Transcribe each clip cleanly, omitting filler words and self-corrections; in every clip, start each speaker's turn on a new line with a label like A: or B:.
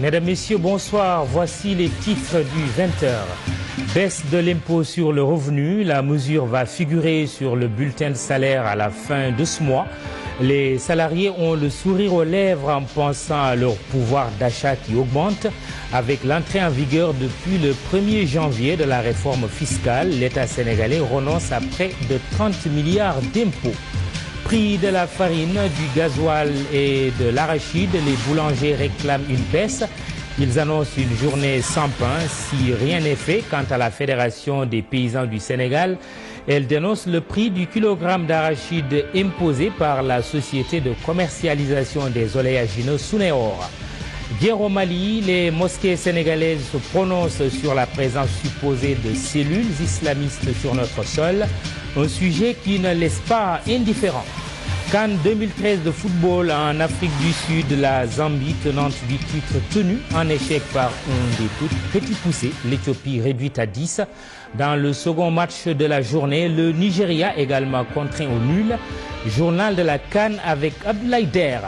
A: Mesdames, Messieurs, bonsoir. Voici les titres du 20h. Baisse de l'impôt sur le revenu. La mesure va figurer sur le bulletin de salaire à la fin de ce mois. Les salariés ont le sourire aux lèvres en pensant à leur pouvoir d'achat qui augmente. Avec l'entrée en vigueur depuis le 1er janvier de la réforme fiscale, l'État sénégalais renonce à près de 30 milliards d'impôts. Prix de la farine, du gasoil et de l'arachide, les boulangers réclament une baisse. Ils annoncent une journée sans pain si rien n'est fait. Quant à la Fédération des paysans du Sénégal, elle dénonce le prix du kilogramme d'arachide imposé par la société de commercialisation des oléagineux Suneor. Guerre au Mali, les mosquées sénégalaises se prononcent sur la présence supposée de cellules islamistes sur notre sol, un sujet qui ne laisse pas indifférent. CAN 2013 de football en Afrique du Sud, la Zambie, tenante du titre, tenue en échec par un des tout petits poussés, l'Éthiopie réduite à 10. Dans le second match de la journée, le Nigeria également contraint au nul. Journal de la CAN avec Abdoulaye Der.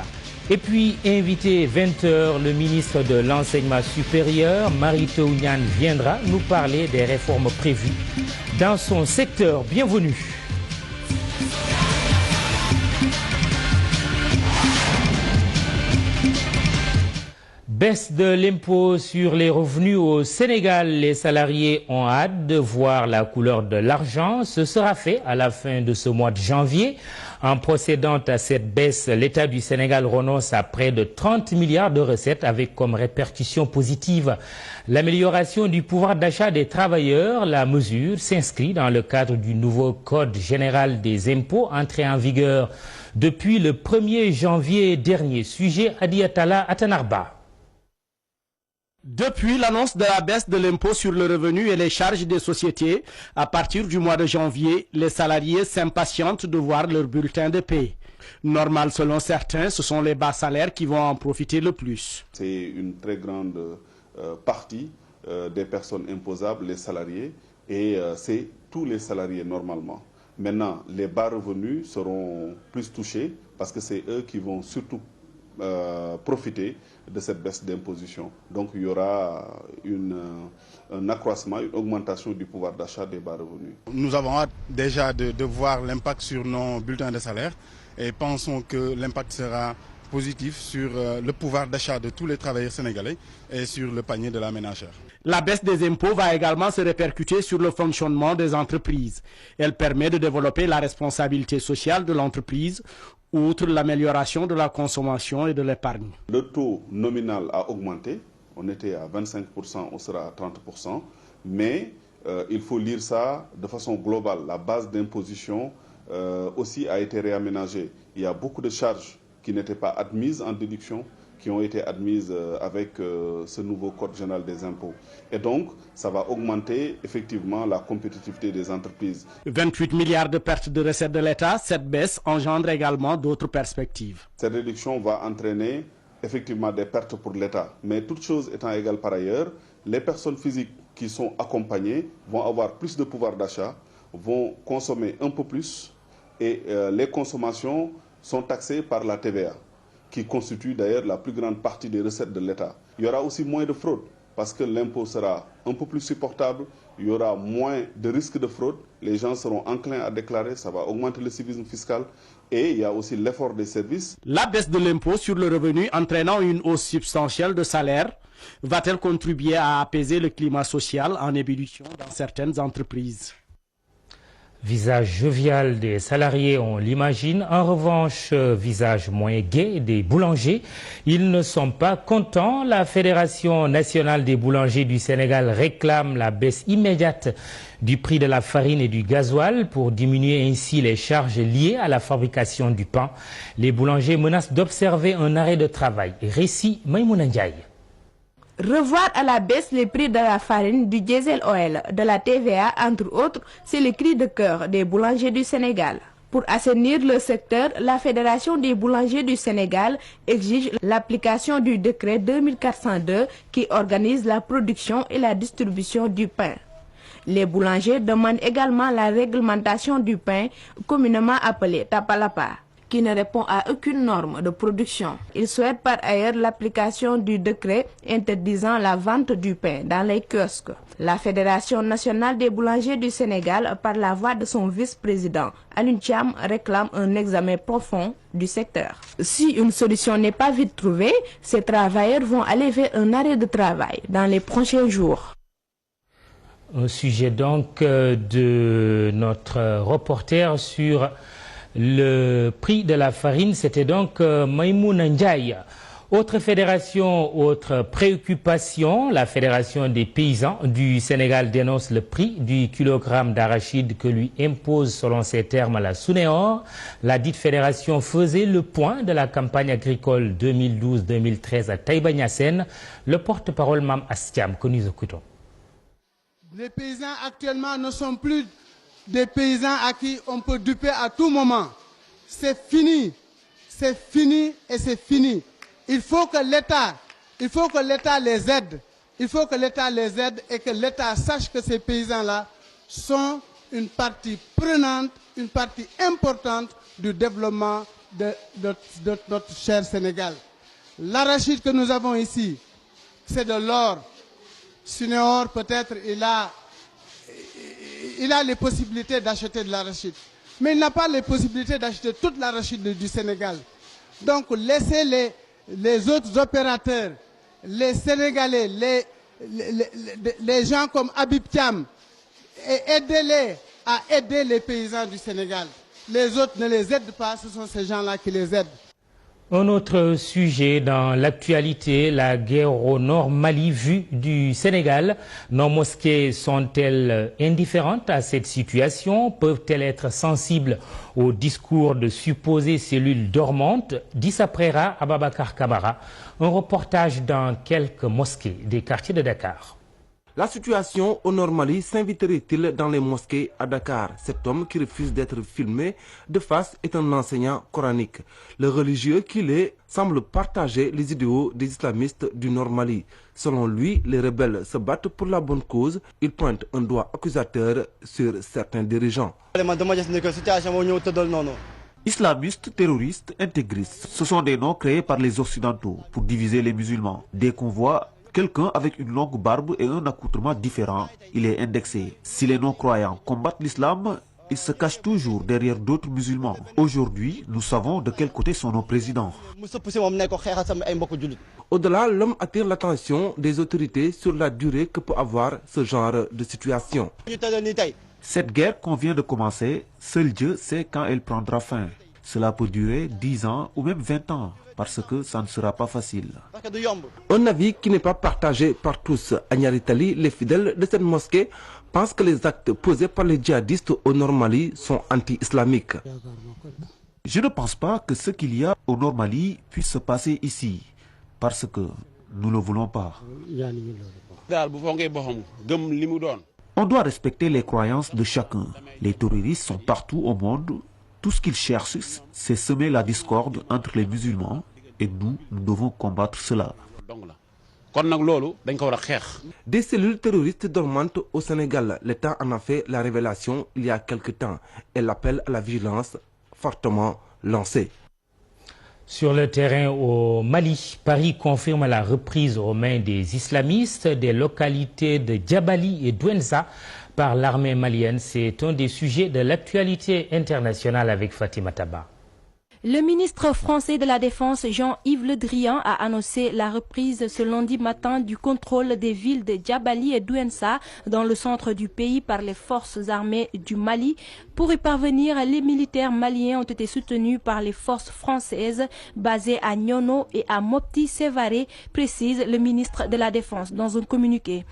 A: Et puis, invité 20h, le ministre de l'Enseignement supérieur, Mary Teuw Niane, viendra nous parler des réformes prévues dans son secteur. Bienvenue. Baisse de l'impôt sur les revenus au Sénégal. Les salariés ont hâte de voir la couleur de l'argent. Ce sera fait à la fin de ce mois de janvier. En procédant à cette baisse, l'État du Sénégal renonce à près de 30 milliards de recettes avec comme répercussion positive l'amélioration du pouvoir d'achat des travailleurs. La mesure s'inscrit dans le cadre du nouveau Code général des impôts entré en vigueur depuis le 1er janvier dernier. Sujet Adi Atala Atanarba.
B: Depuis l'annonce de la baisse de l'impôt sur le revenu et les charges des sociétés, à partir du mois de janvier, les salariés s'impatientent de voir leur bulletin de paie. Normal selon certains, ce sont les bas salaires qui vont en profiter le plus.
C: C'est une très grande partie des personnes imposables, les salariés, et c'est tous les salariés normalement. Maintenant, les bas revenus seront plus touchés parce que c'est eux qui vont surtout profiter de cette baisse d'imposition. Donc il y aura un accroissement, une augmentation du pouvoir d'achat des bas revenus.
D: Nous avons hâte déjà de voir l'impact sur nos bulletins de salaire et pensons que l'impact sera positif sur le pouvoir d'achat de tous les travailleurs sénégalais et sur le panier de la ménagère.
B: La baisse des impôts va également se répercuter sur le fonctionnement des entreprises. Elle permet de développer la responsabilité sociale de l'entreprise, outre l'amélioration de la consommation et de l'épargne.
C: Le taux nominal a augmenté, on était à 25%, on sera à 30%, mais il faut lire ça de façon globale. La base d'imposition aussi a été réaménagée. Il y a beaucoup de charges qui n'étaient pas admises en déduction, qui ont été admises avec ce nouveau Code général des impôts. Et donc, ça va augmenter effectivement la compétitivité des entreprises.
B: 28 milliards de pertes de recettes de l'État, cette baisse engendre également d'autres perspectives.
C: Cette réduction va entraîner effectivement des pertes pour l'État. Mais toutes choses étant égales par ailleurs, les personnes physiques qui sont accompagnées vont avoir plus de pouvoir d'achat, vont consommer un peu plus et les consommations sont taxées par la TVA, qui constitue d'ailleurs la plus grande partie des recettes de l'État. Il y aura aussi moins de fraude, parce que l'impôt sera un peu plus supportable, il y aura moins de risques de fraude, les gens seront enclins à déclarer, ça va augmenter le civisme fiscal, et il y a aussi l'effort des services.
B: La baisse de l'impôt sur le revenu entraînant une hausse substantielle de salaire, va-t-elle contribuer à apaiser le climat social en ébullition dans certaines entreprises?
A: Visage jovial des salariés, on l'imagine. En revanche, visage moins gai des boulangers. Ils ne sont pas contents. La Fédération nationale des boulangers du Sénégal réclame la baisse immédiate du prix de la farine et du gasoil pour diminuer ainsi les charges liées à la fabrication du pain. Les boulangers menacent d'observer un arrêt de travail. Récit Maïmouna Ndiaye.
E: Revoir à la baisse les prix de la farine, du diesel oil, de la TVA, entre autres, c'est le cri de cœur des boulangers du Sénégal. Pour assainir le secteur, la Fédération des boulangers du Sénégal exige l'application du décret 2402 qui organise la production et la distribution du pain. Les boulangers demandent également la réglementation du pain, communément appelé tapalapa, qui ne répond à aucune norme de production. Il souhaite par ailleurs l'application du décret interdisant la vente du pain dans les kiosques. La Fédération nationale des boulangers du Sénégal, par la voix de son vice-président, Alioune Thiam, réclame un examen profond du secteur. Si une solution n'est pas vite trouvée, ces travailleurs vont aller vers un arrêt de travail dans les prochains jours.
A: Un sujet donc de notre reporter sur le prix de la farine, c'était donc Maïmouna Ndiaye. Autre fédération, autre préoccupation, la Fédération des paysans du Sénégal dénonce le prix du kilogramme d'arachide que lui impose selon ses termes la SUNEOR. La dite fédération faisait le point de la campagne agricole 2012-2013 à Taïba Niassène. Le porte-parole Mam Astiam que nous écoutons.
F: Les paysans actuellement ne sont plus des paysans à qui on peut duper à tout moment. C'est fini et c'est fini. Il faut que l'État les aide. Il faut que l'État les aide et que l'État sache que ces paysans-là sont une partie prenante, une partie importante du développement de notre cher Sénégal. L'arachide que nous avons ici, c'est de l'or. SUNEOR, peut-être, il a les possibilités d'acheter de l'arachide. Mais il n'a pas les possibilités d'acheter toute l'arachide du Sénégal. Donc, laissez les autres opérateurs, les Sénégalais, les gens comme Habib Thiam, et aidez-les à aider les paysans du Sénégal. Les autres ne les aident pas, ce sont ces gens-là qui les aident.
A: Un autre sujet dans l'actualité, la guerre au nord Mali vue du Sénégal. Nos mosquées sont-elles indifférentes à cette situation? Peuvent-elles être sensibles au discours de supposées cellules dormantes? Dissa Prera, Ababakar Kabara. Un reportage dans quelques mosquées des quartiers de Dakar.
G: La situation au nord Mali s'inviterait-il dans les mosquées à Dakar? Cet homme qui refuse d'être filmé de face est un enseignant coranique. Le religieux qu'il est semble partager les idéaux des islamistes du nord Mali. Selon lui, les rebelles se battent pour la bonne cause. Il pointe un doigt accusateur sur certains dirigeants.
H: Islamistes, terroristes, intégristes, ce sont des noms créés par les Occidentaux pour diviser les musulmans. Dès qu'on voit quelqu'un avec une longue barbe et un accoutrement différent, il est indexé. Si les non-croyants combattent l'islam, ils se cachent toujours derrière d'autres musulmans. Aujourd'hui, nous savons de quel côté sont nos présidents.
G: Au-delà, l'homme attire l'attention des autorités sur la durée que peut avoir ce genre de situation.
H: Cette guerre qu'on vient de commencer, seul Dieu sait quand elle prendra fin. Cela peut durer 10 ans ou même 20 ans. Parce que ça ne sera pas facile.
G: Un avis qui n'est pas partagé par tous. À Niaritali, les fidèles de cette mosquée pensent que les actes posés par les djihadistes au nord Mali sont anti-islamiques.
H: Je ne pense pas que ce qu'il y a au nord Mali puisse se passer ici. Parce que nous ne le voulons pas. On doit respecter les croyances de chacun. Les terroristes sont partout au monde. Tout ce qu'ils cherchent, c'est semer la discorde entre les musulmans et nous devons combattre cela.
G: Des cellules terroristes dormantes au Sénégal, l'État en a fait la révélation il y a quelque temps et l'appel à la vigilance fortement lancé.
A: Sur le terrain au Mali, Paris confirme la reprise aux mains des islamistes des localités de Djabali et Douenza par l'armée malienne. C'est un des sujets de l'actualité internationale avec Fatima Taba.
I: Le ministre français de la Défense, Jean-Yves Le Drian, a annoncé la reprise ce lundi matin du contrôle des villes de Djabali et Douenza dans le centre du pays par les forces armées du Mali. Pour y parvenir, les militaires maliens ont été soutenus par les forces françaises basées à Nyono et à Mopti Sévaré, précise le ministre de la Défense dans un communiqué.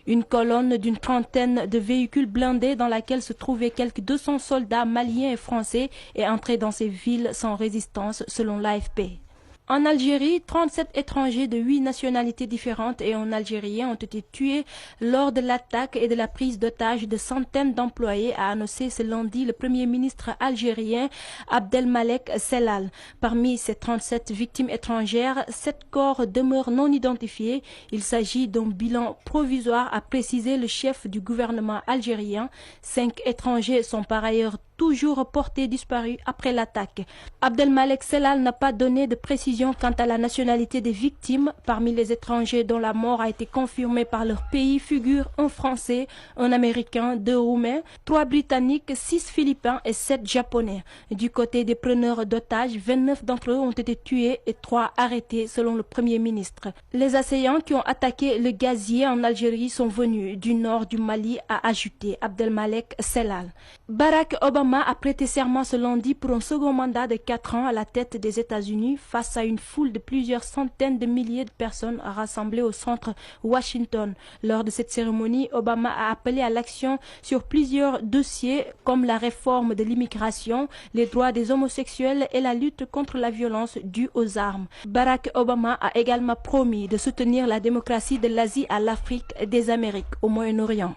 I: Une colonne d'une trentaine de véhicules blindés dans laquelle se trouvaient quelques 200 soldats maliens et français est entrée dans ces villes sans résistance selon l'AFP. En Algérie, 37 étrangers de 8 nationalités différentes et un Algérien ont été tués lors de l'attaque et de la prise d'otages de centaines d'employés, a annoncé ce lundi le Premier ministre algérien Abdelmalek Sellal. Parmi ces 37 victimes étrangères, 7 corps demeurent non identifiés. Il s'agit d'un bilan provisoire, a précisé le chef du gouvernement algérien. 5 étrangers sont par ailleurs toujours porté disparu après l'attaque. Abdelmalek Sellal n'a pas donné de précision quant à la nationalité des victimes. Parmi les étrangers dont la mort a été confirmée par leur pays figurent un Français, un Américain, 2 Roumains, 3 Britanniques, 6 Philippins et 7 Japonais. Du côté des preneurs d'otages, 29 d'entre eux ont été tués et 3 arrêtés selon le Premier ministre. Les assaillants qui ont attaqué le gazier en Algérie sont venus du nord du Mali, a ajouté Abdelmalek Sellal. Barack Obama a prêté serment ce lundi pour un second mandat de 4 ans à la tête des États-Unis face à une foule de plusieurs centaines de milliers de personnes rassemblées au centre Washington. Lors de cette cérémonie, Obama a appelé à l'action sur plusieurs dossiers comme la réforme de l'immigration, les droits des homosexuels et la lutte contre la violence due aux armes. Barack Obama a également promis de soutenir la démocratie de l'Asie à l'Afrique et des Amériques au Moyen-Orient.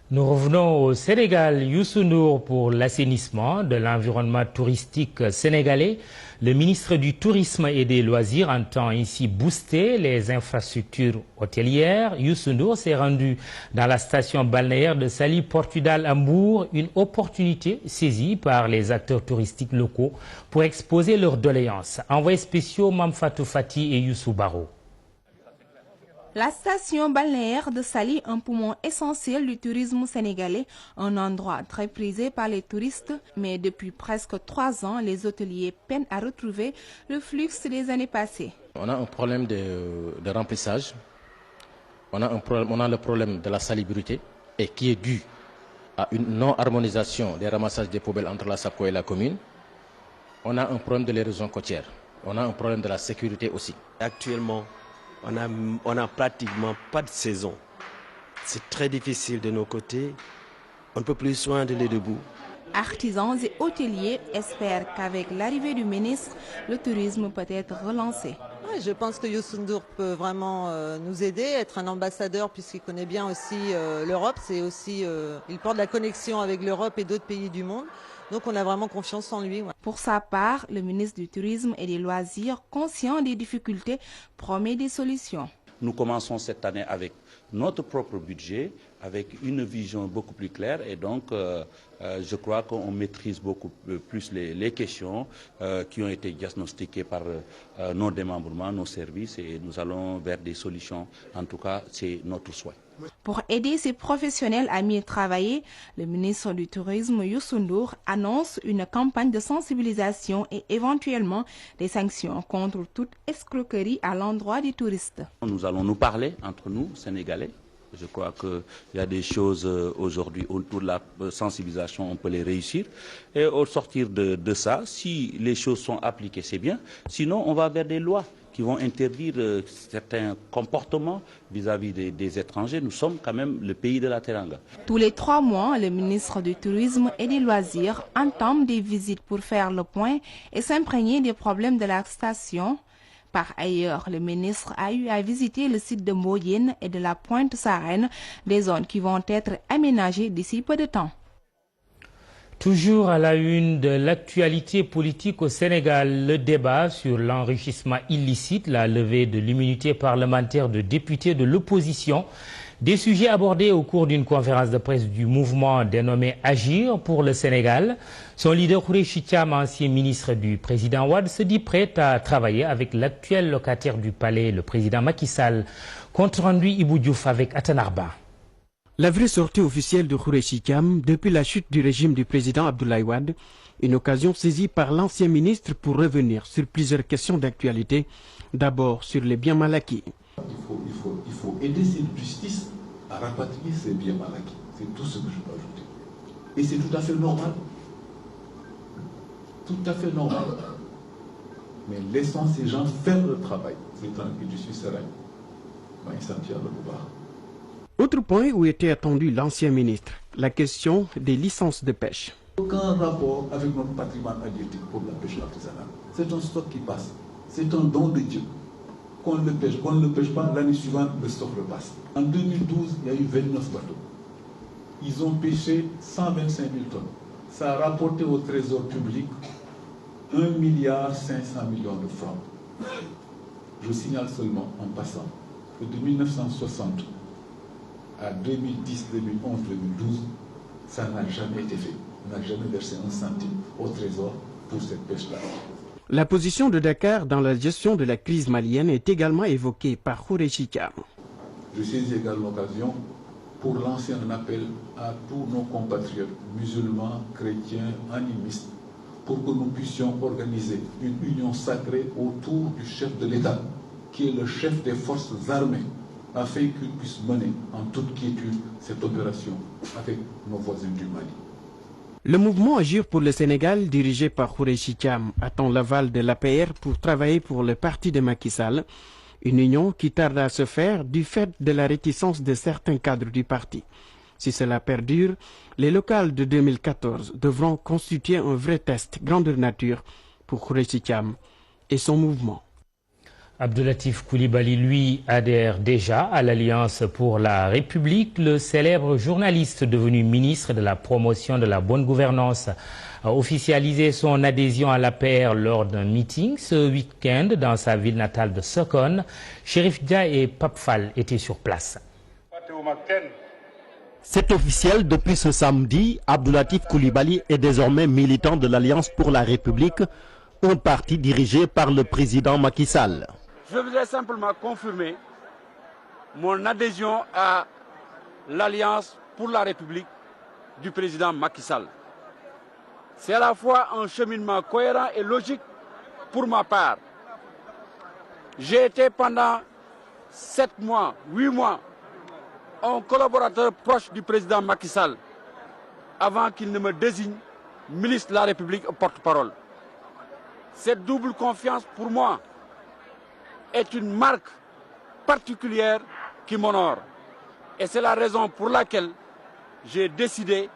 A: Nous revenons au Sénégal. Youssou Ndour pour l'assainissement de l'environnement touristique sénégalais. Le ministre du Tourisme et des Loisirs entend ainsi booster les infrastructures hôtelières. Youssou Ndour s'est rendu dans la station balnéaire de Saly Portudal à Mbour, une opportunité saisie par les acteurs touristiques locaux pour exposer leurs doléances. Envoyés spéciaux Mame Fatou Fati et Youssou Baro.
E: La station balnéaire de Saly, un poumon essentiel du tourisme sénégalais, un endroit très prisé par les touristes, mais depuis presque 3 ans, les hôteliers peinent à retrouver le flux des années passées.
J: On a un problème de remplissage, on a le problème de la salubrité, et qui est dû à une non-harmonisation des ramassages des poubelles entre la SAPCO et la commune. On a un problème de l'érosion côtière, on a un problème de la sécurité aussi.
K: Actuellement, on n'a pratiquement pas de saison. C'est très difficile de nos côtés. On ne peut plus soigner les debout.
E: Artisans et hôteliers espèrent qu'avec l'arrivée du ministre, le tourisme peut être relancé.
L: Ouais, je pense que Youssou Ndour peut vraiment nous aider, être un ambassadeur puisqu'il connaît bien aussi l'Europe. Il porte la connexion avec l'Europe et d'autres pays du monde. Donc on a vraiment confiance en lui. Ouais.
E: Pour sa part, le ministre du Tourisme et des Loisirs, conscient des difficultés, promet des solutions.
M: Nous commençons cette année avec notre propre budget, avec une vision beaucoup plus claire et donc je crois qu'on maîtrise beaucoup plus les questions qui ont été diagnostiquées par nos démembrements, nos services et nous allons vers des solutions. En tout cas, c'est notre souhait.
E: Pour aider ces professionnels à mieux travailler, le ministre du Tourisme Youssou Ndour annonce une campagne de sensibilisation et éventuellement des sanctions contre toute escroquerie à l'endroit des touristes.
M: Nous allons nous parler entre nous, Sénégalais. Je crois qu'il y a des choses aujourd'hui autour de la sensibilisation, on peut les réussir. Et au sortir de ça, si les choses sont appliquées, c'est bien. Sinon, on va vers des lois qui vont interdire certains comportements vis-à-vis des étrangers. Nous sommes quand même le pays de la Teranga.
E: Tous les 3 mois, le ministre du Tourisme et des Loisirs entame des visites pour faire le point et s'imprégner des problèmes de la station. Par ailleurs, le ministre a eu à visiter le site de Moyenne et de la Pointe-Sarène, des zones qui vont être aménagées d'ici peu de temps.
A: Toujours à la une de l'actualité politique au Sénégal, le débat sur l'enrichissement illicite, la levée de l'immunité parlementaire de députés de l'opposition. Des sujets abordés au cours d'une conférence de presse du mouvement dénommé Agir pour le Sénégal. Son leader Khoureyssi Thiam, ancien ministre du président Wade, se dit prêt à travailler avec l'actuel locataire du palais, le président Macky Sall. Compte rendu Ibou Diouf avec Atanarba.
N: La vraie sortie officielle de Khoureyssi Thiam depuis la chute du régime du président Abdoulaye Wade, une occasion saisie par l'ancien ministre pour revenir sur plusieurs questions d'actualité, d'abord sur les biens mal acquis.
O: Il faut aider cette justice à rapatrier ces biens mal acquis. C'est tout ce que je peux ajouter. Et c'est tout à fait normal. Tout à fait normal. Mais laissons ces gens faire le travail. C'est tranquille, je suis serein.
N: Autre point où était attendu l'ancien ministre, la question des licences de pêche.
O: Aucun rapport avec notre patrimoine halieutique pour la pêche artisanale. C'est un stock qui passe. C'est un don de Dieu. Qu'on le pêche, qu'on ne le pêche pas, l'année suivante, le stock repasse. En 2012, il y a eu 29 bateaux. Ils ont pêché 125 000 tonnes. Ça a rapporté au trésor public 1,5 milliard de francs. Je signale seulement, en passant, que de 1960 à 2010, 2011, 2012, ça n'a jamais été fait. n'a jamais versé un centime au trésor pour cette pêche-là.
N: La position de Dakar dans la gestion de la crise malienne est également évoquée par Khoureyssi Thiam.
O: Je saisis également l'occasion pour lancer un appel à tous nos compatriotes musulmans, chrétiens, animistes, pour que nous puissions organiser une union sacrée autour du chef de l'État, qui est le chef des forces armées, afin qu'il puisse mener en toute quiétude cette opération avec nos voisins du Mali.
N: Le mouvement Agir pour le Sénégal, dirigé par Khoureyssi Thiam, attend l'aval de l'APR pour travailler pour le parti de Macky Sall, une union qui tarde à se faire du fait de la réticence de certains cadres du parti. Si cela perdure, les locales de 2014 devront constituer un vrai test grandeur nature pour Khoureyssi Thiam et son mouvement.
A: Abdoulatif Coulibaly, lui, adhère déjà à l'Alliance pour la République. Le célèbre journaliste devenu ministre de la promotion de la bonne gouvernance a officialisé son adhésion à l'APR lors d'un meeting ce week-end dans sa ville natale de Sokone. Chérif Dia et Pape Fall étaient sur place.
P: C'est officiel, depuis ce samedi, Abdoulatif Coulibaly est désormais militant de l'Alliance pour la République, un parti dirigé par le président Macky Sall.
Q: Je voudrais simplement confirmer mon adhésion à l'Alliance pour la République du président Macky Sall. C'est à la fois un cheminement cohérent et logique pour ma part. J'ai été pendant 7 mois, 8 mois, un collaborateur proche du président Macky Sall avant qu'il ne me désigne ministre de la République porte-parole. Cette double confiance pour moi est une marque particulière qui m'honore. Et c'est la raison pour laquelle j'ai décidé,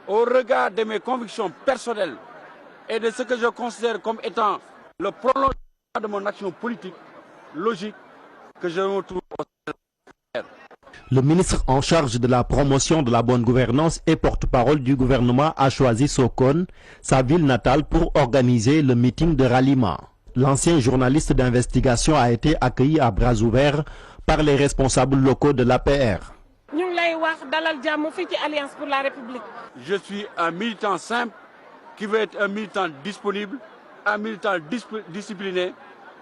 Q: au regard de mes convictions personnelles et de ce que je considère comme étant le prolongement de mon action politique, logique, que je me retrouve au Sénégal.
P: Le ministre en charge de la promotion de la bonne gouvernance et porte-parole du gouvernement a choisi Sokone, sa ville natale, pour organiser le meeting de ralliement. L'ancien journaliste d'investigation a été accueilli à bras ouverts par les responsables locaux de l'APR.
Q: Je suis un militant simple qui veut être un militant disponible, un militant discipliné,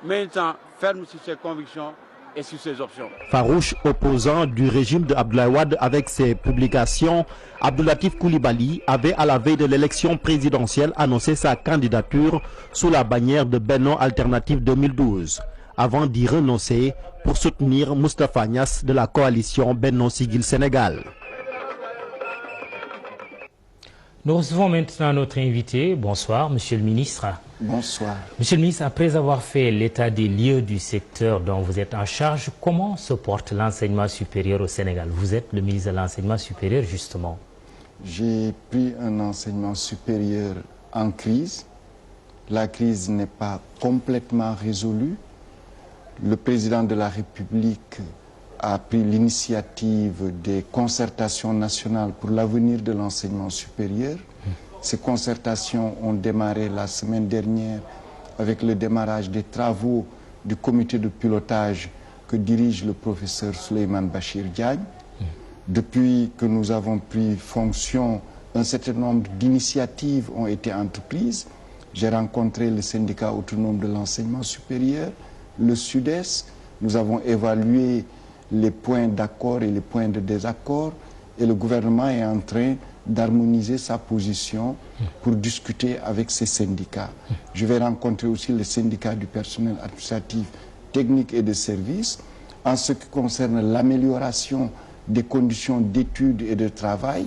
Q: militant ferme sur ses convictions et sur ses options.
P: Farouche opposant du régime de Abdoulaye Wade avec ses publications, Abdoulatif Coulibaly avait à la veille de l'élection présidentielle annoncé sa candidature sous la bannière de Benno Alternative 2012, avant d'y renoncer pour soutenir Moustapha Niasse de la coalition Benno Siggil Sénégal.
A: Nous recevons maintenant notre invité. Bonsoir, Monsieur le ministre.
R: Bonsoir.
A: Monsieur le ministre, après avoir fait l'état des lieux du secteur dont vous êtes en charge, comment se porte l'enseignement supérieur au Sénégal? Vous êtes le ministre de l'enseignement supérieur, justement.
R: J'ai pris un enseignement supérieur en crise. La crise n'est pas complètement résolue. Le président de la République a pris l'initiative des concertations nationales pour l'avenir de l'enseignement supérieur. Ces concertations ont démarré la semaine dernière avec le démarrage des travaux du comité de pilotage que dirige le professeur Souleymane Bachir Diagne. Depuis que nous avons pris fonction, un certain nombre d'initiatives ont été entreprises. J'ai rencontré le syndicat autonome de l'enseignement supérieur, le Sud-Est. Nous avons évalué les points d'accord et les points de désaccord et le gouvernement est en train d'harmoniser sa position pour discuter avec ces syndicats. Je vais rencontrer aussi le syndicat du personnel administratif, technique et de services. En ce qui concerne l'amélioration des conditions d'études et de travail,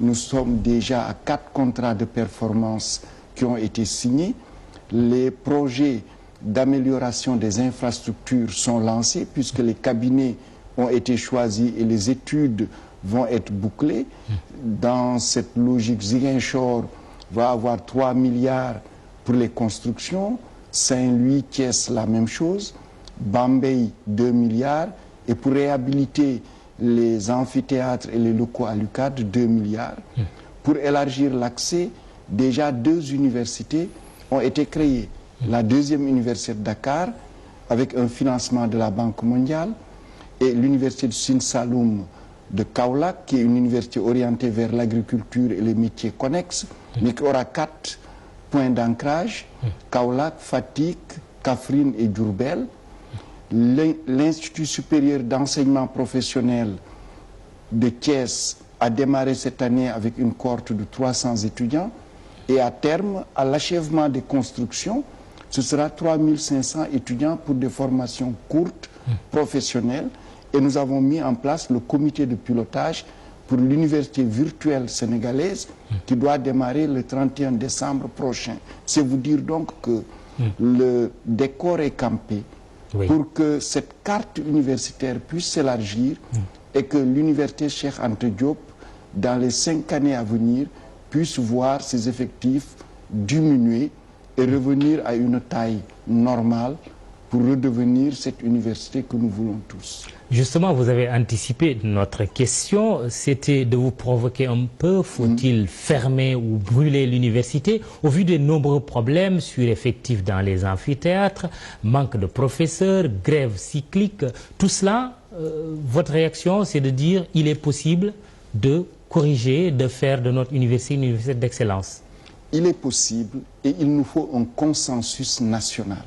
R: nous sommes déjà à 4 contrats de performance qui ont été signés. Les projets d'amélioration des infrastructures sont lancés puisque les cabinets ont été choisis et les études vont être bouclées. Dans cette logique, Ziguinchor va avoir 3 milliards pour les constructions, Saint-Louis, Thiès, la même chose, Bambey, 2 milliards, et pour réhabiliter les amphithéâtres et les locaux à l'UCAD, 2 milliards. Pour élargir l'accès, déjà 2 universités ont été créées. La deuxième université de Dakar, avec un financement de la Banque mondiale, et l'université de Sine Saloum de Kaolack, qui est une université orientée vers l'agriculture et les métiers connexes, mais qui aura 4 points d'ancrage, Kaolack, Fatick, Kaffrine et Diourbel. L'Institut supérieur d'enseignement professionnel de Thiès a démarré cette année avec une cohorte de 300 étudiants et à terme, à l'achèvement des constructions, ce sera 3500 étudiants pour des formations courtes, professionnelles. Et nous avons mis en place le comité de pilotage pour l'université virtuelle sénégalaise qui doit démarrer le 31 décembre prochain. C'est vous dire donc que le décor est campé pour que cette carte universitaire puisse s'élargir et que l'université Cheikh Anta Diop, dans les 5 années à venir, puisse voir ses effectifs diminuer et revenir à une taille normale pour redevenir cette université que nous voulons tous.
A: Justement, vous avez anticipé notre question, c'était de vous provoquer un peu, faut-il fermer ou brûler l'université au vu des nombreux problèmes sureffectifs dans les amphithéâtres, manque de professeurs, grève cyclique, tout cela, votre réaction c'est de dire il est possible de corriger, de faire de notre université une université d'excellence.
R: Il est possible et il nous faut un consensus national.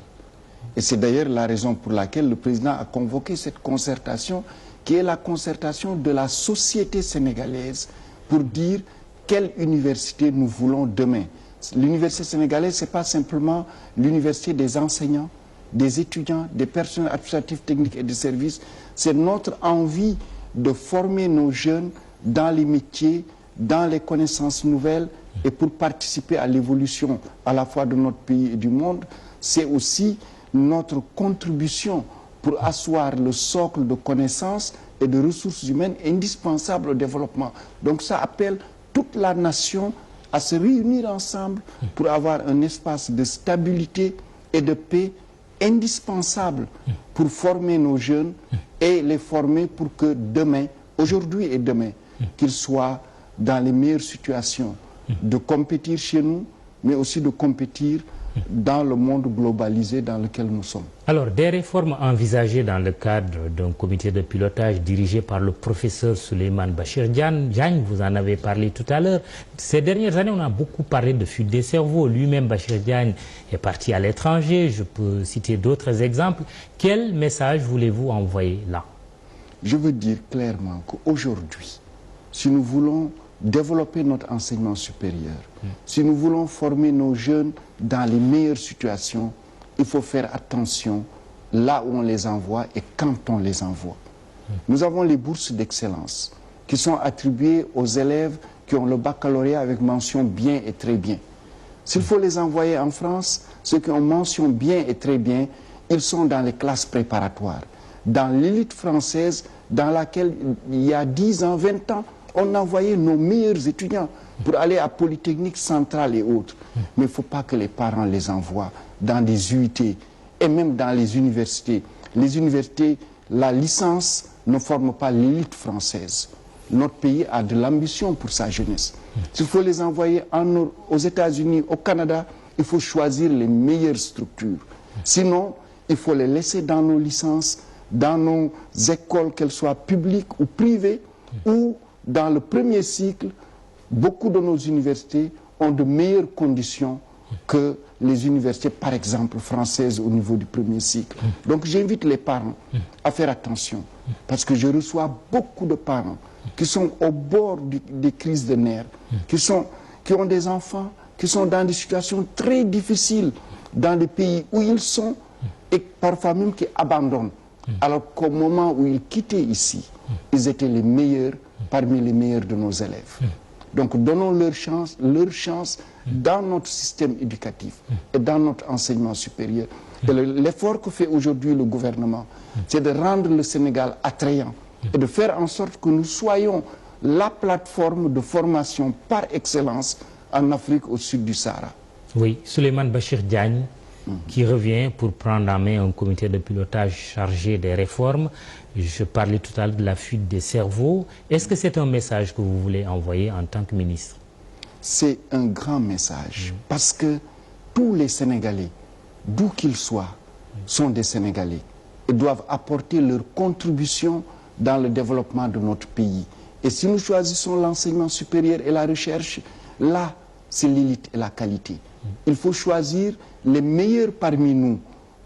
R: Et c'est d'ailleurs la raison pour laquelle le président a convoqué cette concertation, qui est la concertation de la société sénégalaise, pour dire quelle université nous voulons demain. L'université sénégalaise, ce n'est pas simplement l'université des enseignants, des étudiants, des personnels administratifs, techniques et de services. C'est notre envie de former nos jeunes dans les métiers, dans les connaissances nouvelles et pour participer à l'évolution à la fois de notre pays et du monde. C'est aussi notre contribution pour asseoir le socle de connaissances et de ressources humaines indispensables au développement. Donc ça appelle toute la nation à se réunir ensemble pour avoir un espace de stabilité et de paix indispensable pour former nos jeunes et les former pour que demain, aujourd'hui et demain, qu'ils soient dans les meilleures situations de compétir chez nous, mais aussi de compétir dans le monde globalisé dans lequel nous sommes.
A: Alors, des réformes envisagées dans le cadre d'un comité de pilotage dirigé par le professeur Souleymane Bachir Diagne, vous en avez parlé tout à l'heure. Ces dernières années, on a beaucoup parlé de fuite des cerveaux. Lui-même, Bachir Diagne, est parti à l'étranger. Je peux citer d'autres exemples. Quel message voulez-vous envoyer là?
R: Je veux dire clairement qu'aujourd'hui, si nous voulons développer notre enseignement supérieur, si nous voulons former nos jeunes dans les meilleures situations, il faut faire attention là où on les envoie et quand on les envoie. Nous avons les bourses d'excellence qui sont attribuées aux élèves qui ont le baccalauréat avec mention bien et très bien. S'il faut les envoyer en France, ceux qui ont mention bien et très bien, ils sont dans les classes préparatoires. Dans l'élite française, dans laquelle il y a 10 ans, 20 ans, on envoyait nos meilleurs étudiants pour aller à Polytechnique centrale et autres. Mais il ne faut pas que les parents les envoient dans des UIT et même dans les universités. Les universités, la licence ne forme pas l'élite française. Notre pays a de l'ambition pour sa jeunesse. S'il faut les envoyer aux États-Unis, au Canada, il faut choisir les meilleures structures. Sinon, il faut les laisser dans nos licences, dans nos écoles, qu'elles soient publiques ou privées, ou dans le premier cycle, beaucoup de nos universités ont de meilleures conditions que les universités, par exemple, françaises au niveau du premier cycle. Donc j'invite les parents à faire attention, parce que je reçois beaucoup de parents qui sont au bord des crises de nerfs, qui ont des enfants, qui sont dans des situations très difficiles dans les pays où ils sont et parfois même qui abandonnent. Alors qu'au moment où ils quittaient ici, ils étaient les meilleurs parmi les meilleurs de nos élèves. Donc donnons leur chance dans notre système éducatif et dans notre enseignement supérieur. Et l'effort que fait aujourd'hui le gouvernement, c'est de rendre le Sénégal attrayant et de faire en sorte que nous soyons la plateforme de formation par excellence en Afrique au sud du Sahara.
A: Oui, Souleymane Bachir Diagne, qui revient pour prendre en main un comité de pilotage chargé des réformes. Je parlais tout à l'heure de la fuite des cerveaux. Est-ce que c'est un message que vous voulez envoyer en tant que ministre?
R: C'est un grand message, parce que tous les Sénégalais, d'où qu'ils soient, sont des Sénégalais et doivent apporter leur contribution dans le développement de notre pays. Et si nous choisissons l'enseignement supérieur et la recherche, là, c'est l'élite et la qualité. Il faut choisir les meilleurs parmi nous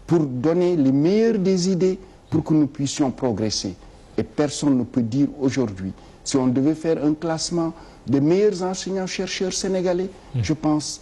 R: pour donner les meilleures des idées pour que nous puissions progresser. Et personne ne peut dire aujourd'hui, si on devait faire un classement des meilleurs enseignants-chercheurs sénégalais, je pense,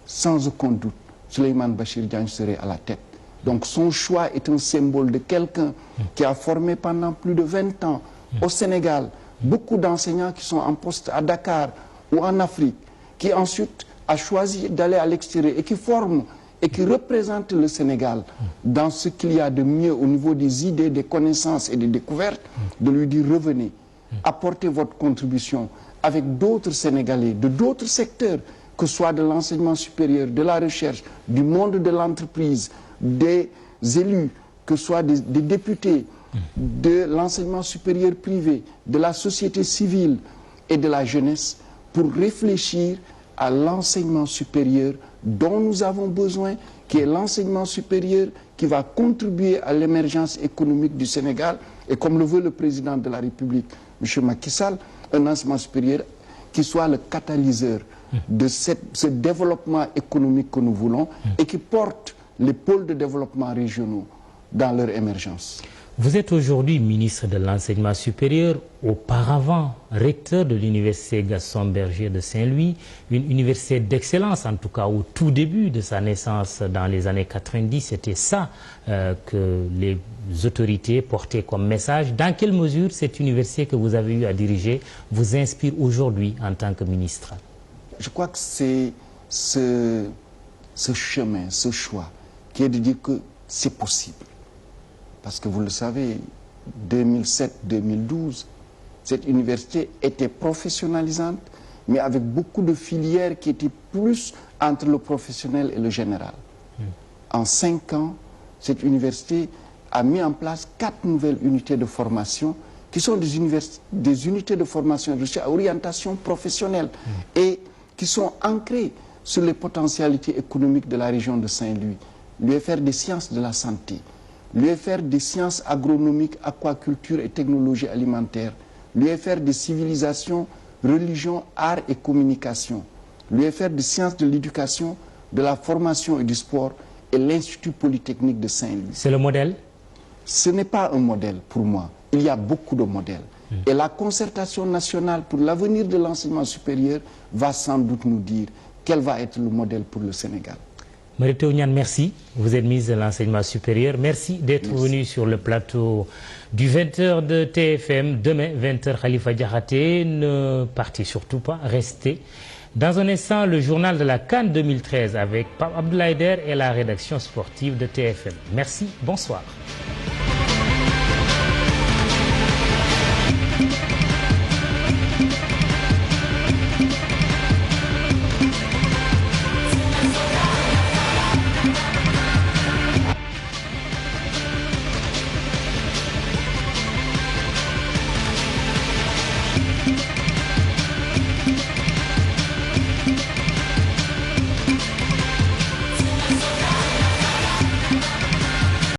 R: sans aucun doute, Souleymane Bachir Diagne serait à la tête. Donc son choix est un symbole de quelqu'un qui a formé pendant plus de 20 ans au Sénégal beaucoup d'enseignants qui sont en poste à Dakar ou en Afrique, qui ensuite a choisi d'aller à l'extérieur et qui forment et qui représentent le Sénégal dans ce qu'il y a de mieux au niveau des idées, des connaissances et des découvertes, de lui dire revenez, apportez votre contribution avec d'autres Sénégalais, de d'autres secteurs, que ce soit de l'enseignement supérieur, de la recherche, du monde de l'entreprise, des élus, que ce soit des députés, de l'enseignement supérieur privé, de la société civile et de la jeunesse, pour réfléchir à l'enseignement supérieur dont nous avons besoin, qui est l'enseignement supérieur qui va contribuer à l'émergence économique du Sénégal, et comme le veut le président de la République, M. Macky Sall, un enseignement supérieur qui soit le catalyseur de ce développement économique que nous voulons et qui porte les pôles de développement régionaux dans leur émergence.
A: Vous êtes aujourd'hui ministre de l'Enseignement supérieur, auparavant recteur de l'Université Gaston Berger de Saint-Louis, une université d'excellence, en tout cas au tout début de sa naissance dans les années 90. C'était ça que les autorités portaient comme message. Dans quelle mesure cette université que vous avez eu à diriger vous inspire aujourd'hui en tant que ministre?
R: Je crois que c'est ce chemin, ce choix, qui est de dire que c'est possible. Parce que vous le savez, 2007-2012, cette université était professionnalisante, mais avec beaucoup de filières qui étaient plus entre le professionnel et le général. En 5 ans, cette université a mis en place 4 nouvelles unités de formation qui sont des unités de formation de recherche à orientation professionnelle et qui sont ancrées sur les potentialités économiques de la région de Saint-Louis. L'UFR des sciences de la santé, l'UFR des sciences agronomiques, aquaculture et technologie alimentaire, l'UFR des civilisations, religion, art et communication, l'UFR des sciences de l'éducation, de la formation et du sport et l'Institut Polytechnique de Saint-Louis.
A: C'est le modèle?
R: Ce n'est pas un modèle pour moi. Il y a beaucoup de modèles. Et la concertation nationale pour l'avenir de l'enseignement supérieur va sans doute nous dire quel va être le modèle pour le Sénégal.
A: Mary Teuw Niane, merci. Vous êtes ministre de l'Enseignement supérieur. Merci d'être venu sur le plateau du 20h de TFM. Demain, 20h, Khalifa Diakhaté. Ne partez surtout pas, restez. Dans un instant, le journal de la CAN 2013 avec Pape Abdoulaye Der et la rédaction sportive de TFM. Merci, bonsoir.